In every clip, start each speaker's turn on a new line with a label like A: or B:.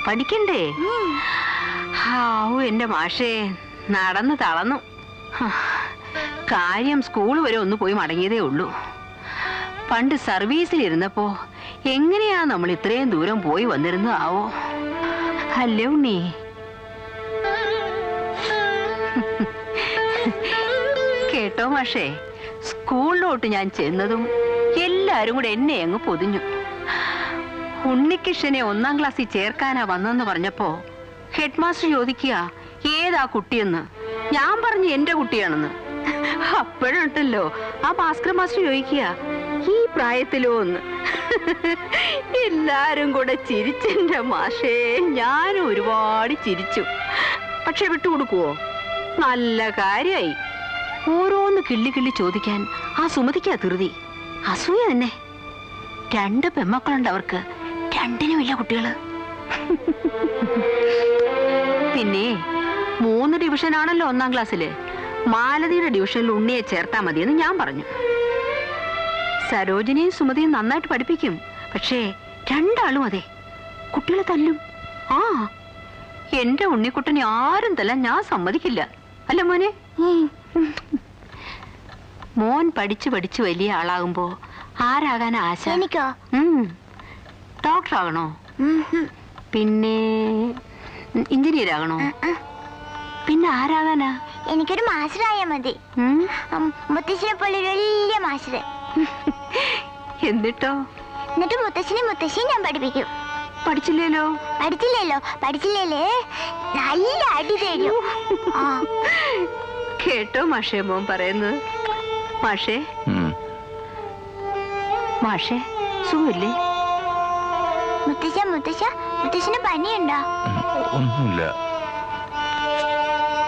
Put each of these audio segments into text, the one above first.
A: പഠിക്കണ്ടേ? എന്റെ മാഷേ, നടന്ന് തളർന്നു. കാര്യം സ്കൂൾ വരെ ഒന്ന് പോയി മടങ്ങിയതേ ഉള്ളൂ. പണ്ട് സർവീസിലിരുന്നപ്പോ എങ്ങനെയാ നമ്മൾ ഇത്രയും ദൂരം പോയി വന്നിരുന്നു ആവോ? അല്ലേ ഉണ്ണി? കേട്ടോ മാഷേ, സ്കൂളിലോട്ട് ഞാൻ ചെന്നതും എല്ലാരും കൂടെ എന്നെ അങ്ങ് പൊതിഞ്ഞു. ഉണ്ണികൃഷ്ണനെ 1ാം ക്ലാസ്സിൽ ചേർക്കാനാ വന്നെന്ന് പറഞ്ഞപ്പോ ഹെഡ് മാസ്റ്റർ ചോദിക്കുക ഏതാ കുട്ടിയെന്ന്. ഞാൻ പറഞ്ഞു എന്റെ കുട്ടിയാണെന്ന്. അപ്പോഴുണ്ടല്ലോ ആ ഭാസ്കർ മാസ്റ്റർ ചോദിക്കുക ഈ പ്രായത്തിലോ എന്ന്. എല്ലാരും കൂടെ ചിരിച്ചെന്റെ മാഷേ, ഞാനും ഒരുപാട് ചിരിച്ചു. പക്ഷെ വിട്ടുകൊടുക്കുവോ? നല്ല കാര്യായി. ഓരോന്ന് കിള്ളി കിള്ളി ചോദിക്കാൻ ആ സുമതിക്കാ ധൃതി. അസൂയ തന്നെ. 2 പെമ്മക്കളുണ്ട് അവർക്ക്, 2നുമില്ല കുട്ടികള്. പിന്നെ 3 ഡിവിഷനാണല്ലോ 1ാം ക്ലാസ്സില്. മാലതിയുടെ ഡിവിഷനിൽ ഉണ്ണിയെ ചേർത്താ മതിയെന്ന് ഞാൻ പറഞ്ഞു. സരോജിനിയും സുമതിയും നന്നായിട്ട് പഠിപ്പിക്കും. പക്ഷേ 2 ആളും അതെ, കുട്ടികളെ തല്ലും. എന്റെ ഉണ്ണിക്കുട്ടനെ ആരും തല്ലാൻ ഞാൻ സമ്മതിക്കില്ല. അല്ല മോനെ? മോൻ പഠിച്ചു പഠിച്ചു വലിയ ആളാകുമ്പോ ആരാകാൻ ആശ? ഡോക്ടർ ആകണോ? പിന്നെ എഞ്ചിനീയർ ആകണോ? പിന്നെ ആരാകാനാ?
B: എനിക്കൊരു മാസ്റ്ററായാ മതി. മുത്തശ്ശിനെ പോലെ വലിയ മാസ്റ്റർ.
A: എന്നിട്ടോ?
B: എന്നിട്ട് മുത്തശ്ശിയും ഞാൻ പഠിപ്പിക്കും.
A: പഠിച്ചില്ലേലോ
B: നല്ല അടി തരും.
A: കേട്ടോ മാഷേ മോൻ പറയുന്നത്? മാഷേ മാഷേ സുഖമില്ലേ?
B: മുത്തശ്ശന് പനിയുണ്ടോ?
C: ഒന്നുമില്ല.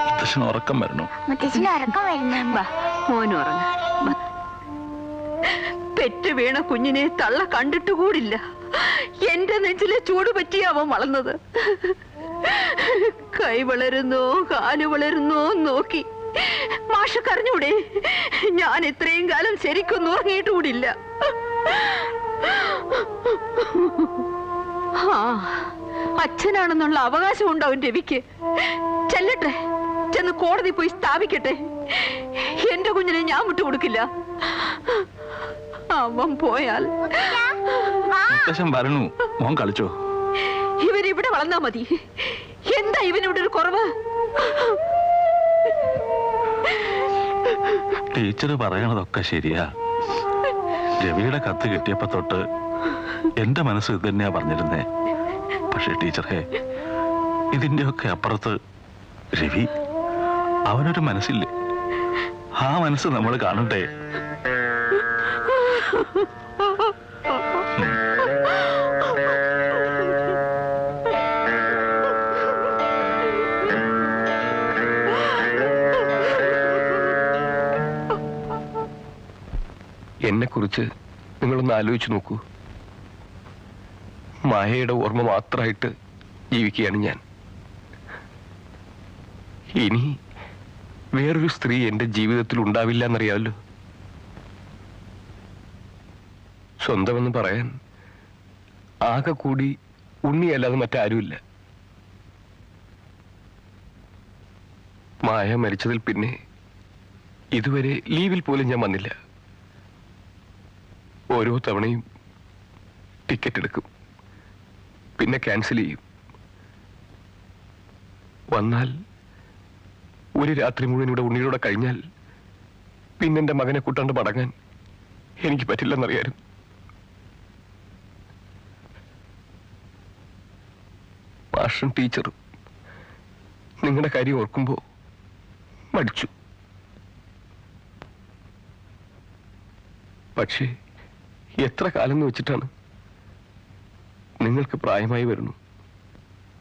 C: മുത്തശ്ശന് ഉറക്കം വരണോ?
B: മുത്തശ്ശന് ഉറക്കം വരുന്നു.
A: മോനും ഉറങ്ങ. പെറ്റ് വീണ കുഞ്ഞിനെ തള്ള കണ്ടിട്ട് കൂടില്ല. എന്റെ നെഞ്ചിലെ ചൂട് പറ്റിയ അവൻ വളർന്നത്. കൈ വളരുന്നോ കാല് വളരുന്നോ നോക്കി മാഷ കരഞ്ഞൂടെ? ഞാൻ ഇത്രയും കാലം ശരിക്കൊന്നും ഉറങ്ങിയിട്ട് കൂടില്ല. അച്ഛനാണെന്നുള്ള അവകാശം ഉണ്ടാവും രവിക്ക്. ചെല്ലട്ടെ, ചെന്ന് കോടതി പോയി സ്ഥാപിക്കട്ടെ. എന്റെ കുഞ്ഞിനെ ഞാൻ വിട്ടുകൊടുക്കില്ല. അവൻ പോയാൽ
C: വരണു. മോൻ കളിച്ചോ?
A: ഇവരിവിടെ വളർന്നാ മതി. എന്താ ഇവനിവിടെ ഒരു കുറവ്?
C: ടീച്ചർ പറയണതൊക്കെ ശരിയാ. രവിയുടെ കത്ത് കിട്ടിയപ്പോ തൊട്ട് എന്റെ മനസ്സ് ഇത് തന്നെയാ പറഞ്ഞിരുന്നേ. പക്ഷെ ടീച്ചറെ, ഇതിന്റെയൊക്കെ അപ്പുറത്ത് രവി, അവനൊരു മനസ്സില്ലേ? ആ മനസ്സ് നമ്മൾ കാണണ്ടേ?
D: എന്നെക്കുറിച്ച് നിങ്ങളൊന്ന് ആലോചിച്ച് നോക്കൂ. മായയുടെ ഓർമ്മ മാത്രമായിട്ട് ജീവിക്കുകയാണ് ഞാൻ. ഇനി വേറൊരു സ്ത്രീ എന്റെ ജീവിതത്തിൽ ഉണ്ടാവില്ല എന്നറിയാമല്ലോ. സ്വന്തമെന്ന് പറയാൻ ആകെ കൂടി ഉണ്ണിയല്ലാതെ മറ്റാരുമില്ല. മായ മരിച്ചതിൽ പിന്നെ ഇതുവരെ ലീവിൽ പോലും ഞാൻ വന്നില്ല. ഓരോ തവണയും ടിക്കറ്റ് എടുക്കും, പിന്നെ ക്യാൻസൽ ചെയ്യും. വന്നാൽ ഒരു രാത്രി മുഴുവൻ ഇവിടെ ഉണ്ണിയോടെ കഴിഞ്ഞാൽ പിന്നെ എന്റെ മകനെ കൂട്ടാണ്ട് മടങ്ങാൻ എനിക്ക് പറ്റില്ലെന്നറിയാനും. മാഷും ടീച്ചറും നിങ്ങളുടെ കാര്യം ഓർക്കുമ്പോ മടിച്ചു. പക്ഷേ എത്ര കാലം എന്ന് വെച്ചിട്ടാണ്? നിങ്ങൾക്ക് പ്രായമായി വരുന്നു.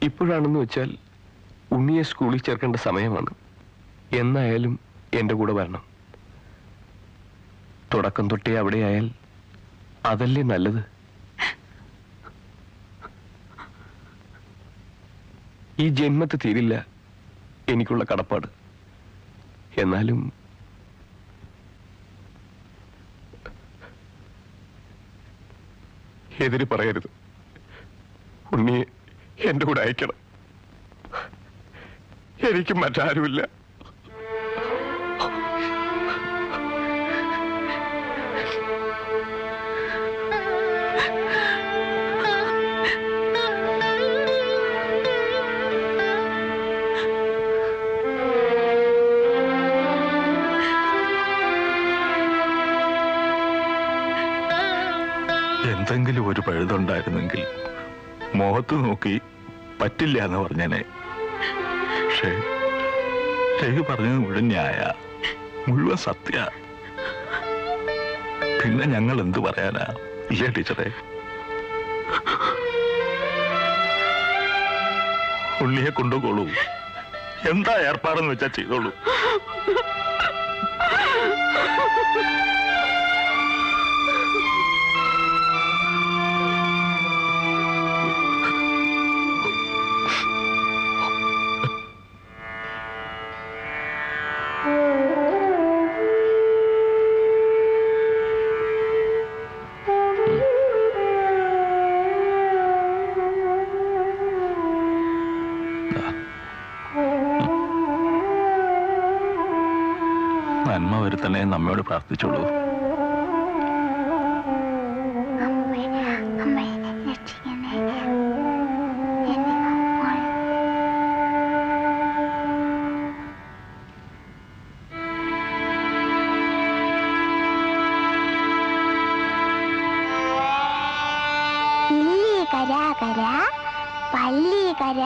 D: ഇപ്പോഴാണെന്ന് വെച്ചാൽ ഉണ്ണിയെ സ്കൂളിൽ ചേർക്കേണ്ട സമയമാണ്. എന്നായാലും എന്റെ കൂടെ വരണം. തുടക്കം തൊട്ടേ അവിടെയായാൽ അതല്ലേ നല്ലത്. ഈ ജന്മത്ത് തീരില്ല എനിക്കുള്ള കടപ്പാട്. എന്നാലും എതിര് പറയരുത്. ഉണ്ണിയെ എന്റെ കൂടെ അയക്കണം. എനിക്ക് മറ്റാരുമില്ല.
C: എന്തെങ്കിലും ഒരു പഴുതുണ്ടായിരുന്നെങ്കിൽ മുഖത്ത് നോക്കി പറ്റില്ല എന്ന് പറഞ്ഞേനെ. പക്ഷേ രവി പറഞ്ഞത് മുഴുവൻ ന്യായ, മുഴുവൻ സത്യ. പിന്നെ ഞങ്ങൾ എന്ത് പറയാനാ? ഇല്ലേ ടീച്ചറെ? ഉണ്ണിയെ കൊണ്ടുപോകോളൂ, എന്താ ഏർപ്പാടെന്ന് വെച്ചാ ചെയ്തോളൂ. നന്മ വരുത്തണേ നമ്മയോട് പ്രാർത്ഥിച്ചോളൂ.
B: കര പള്ളി കര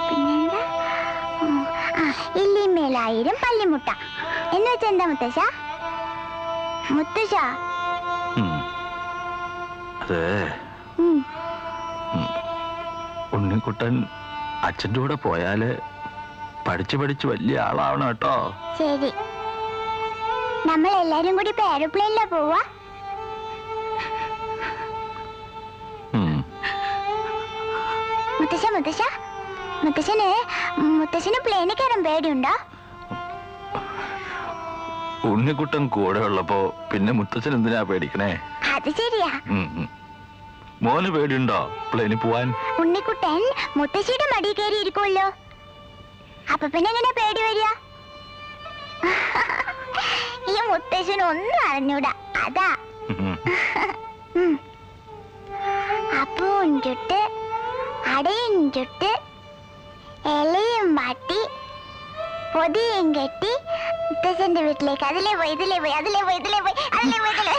B: പിന്നെന്താ ഇല്ലിമേലായിരം പള്ളിമുട്ട എന്ന് വെച്ചാ എന്താ മുത്തശ്ശ? മുത്തശ്ശ
C: അതെ, ഉണ്ണിക്കുട്ടൻ അച്ഛൻ്റെ കൂടെ പോയാല് പഠിച്ചു പഠിച്ച് വലിയ ആളാവണം കേട്ടോ.
B: ശരി, നമ്മൾ എല്ലാരും കൂടി ഇപ്പൊ എയർപ്ലെയിനിലാ പോവാ? മുത്തശ്ശന് പ്ലെയിനിൽ കയറാൻ പേടിയുണ്ടോ?
C: ഉണ്ണിക്കുട്ടൻ കൂടെ ഉള്ളപ്പോ പിന്നെ മുത്തച്ഛൻ എന്തിനാ പേടിക്കണേ?
B: അത് ശരിയാ.
C: മോന് പേടിയുണ്ടോ പ്ലെയിനിൽ പോവാൻ?
B: ഉണ്ണിക്കുട്ടൻ മുത്തശ്ശിയുടെ മടി കയറി ഇരിക്കുമല്ലോ, അപ്പൊ പിന്നെ എങ്ങനെ പേടി വരിക? ഈ മുത്തശ്ശനൊന്നും അറിഞ്ഞൂടാ, അതാ. അപ്പവും ചുട്ട് അടയും ചുട്ട് ഇലയും മാറ്റി പൊതിയും കെട്ടി മുത്തശ്ശന്റെ വീട്ടിലേക്ക് അതിലേ പോയി ഇതിലേ പോയി അതിലേ പോയി ഇതിലേ പോയി അതിലേ പോയി ഇതിലേ.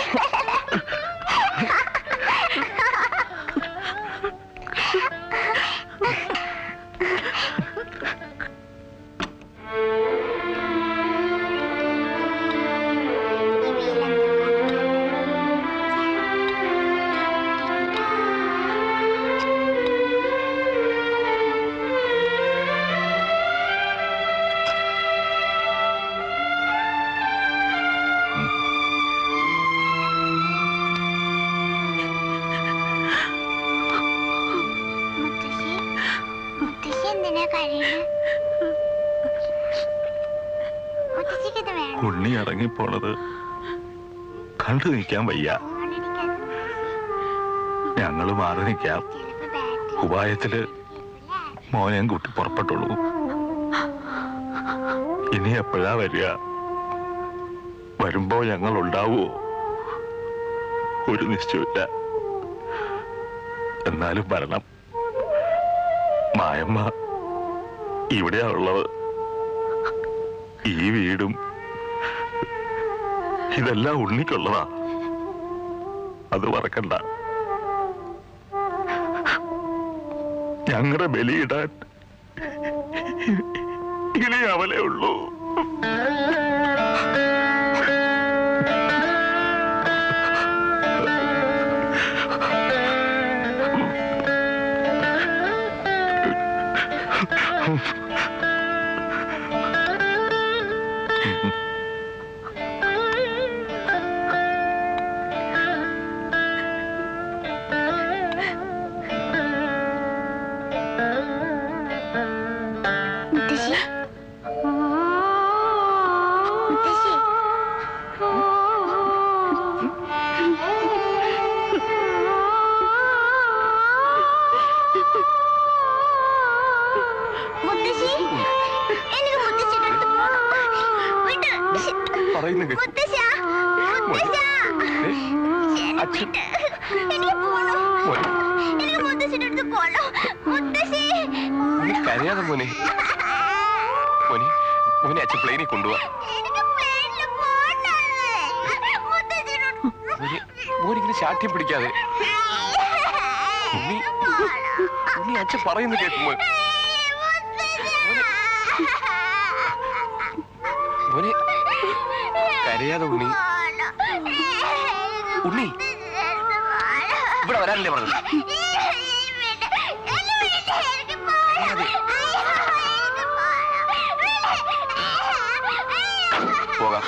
C: ഉണ്ണി ഇറങ്ങിപ്പോണത് കണ്ടു നിൽക്കാൻ വയ്യ. ഞങ്ങള് മാറി നിൽക്കാം. ഉപായത്തില് മോനെയും കൂട്ടി പുറപ്പെട്ടുള്ളൂ. ഇനി എപ്പോഴാ വരിക? വരുമ്പോ ഞങ്ങൾ ഉണ്ടാവുമോ? ഒരു നിശ്ചയമില്ല. എന്നാലും വരണം. മായമ്മ ഇവിടെയാ ഉള്ളത്. ഈ വീടും ഇതെല്ലാം ഉണ്ണിക്കുള്ളതാ, അത് മറക്കണ്ട. ഞങ്ങളുടെ ബലിയിടാൻ ഇനി അവലേ ഉള്ളൂ.
D: പറയുന്നത് കേൾക്കും.
B: മുത്തശ്ശ, മുത്തശ്ശ.
D: അച്ഛൻ
B: എനിക്ക് പോണം.
D: മോനെ,
B: എനിക്ക് മുത്തശ്ശിയുടെ അടുത്ത് പോണം. മുത്തശ്ശി.
D: നീ കരയാതെ മോനെ. മോനെ മോനെ അച്ഛൻ പ്ലെയിനിൽ കൊണ്ടുപോവാ.
B: എനിക്ക് പ്ലെയിനിൽ പോകണ്ടാന്ന്. മുത്തശ്ശിയോട്
D: മോനെ മോനിങ്ങനെ ശാഠ്യം പിടിക്കാതെ. ഉണ്ണി ഉണ്ണി അച്ഛൻ പറയുന്നത് കേൾക്കുമോ? മോനെ കരയാതെ ഉണ്ണി. ഉണ്ണി ഇവിടെ വരാനല്ലേ പറഞ്ഞത്? പോകാം.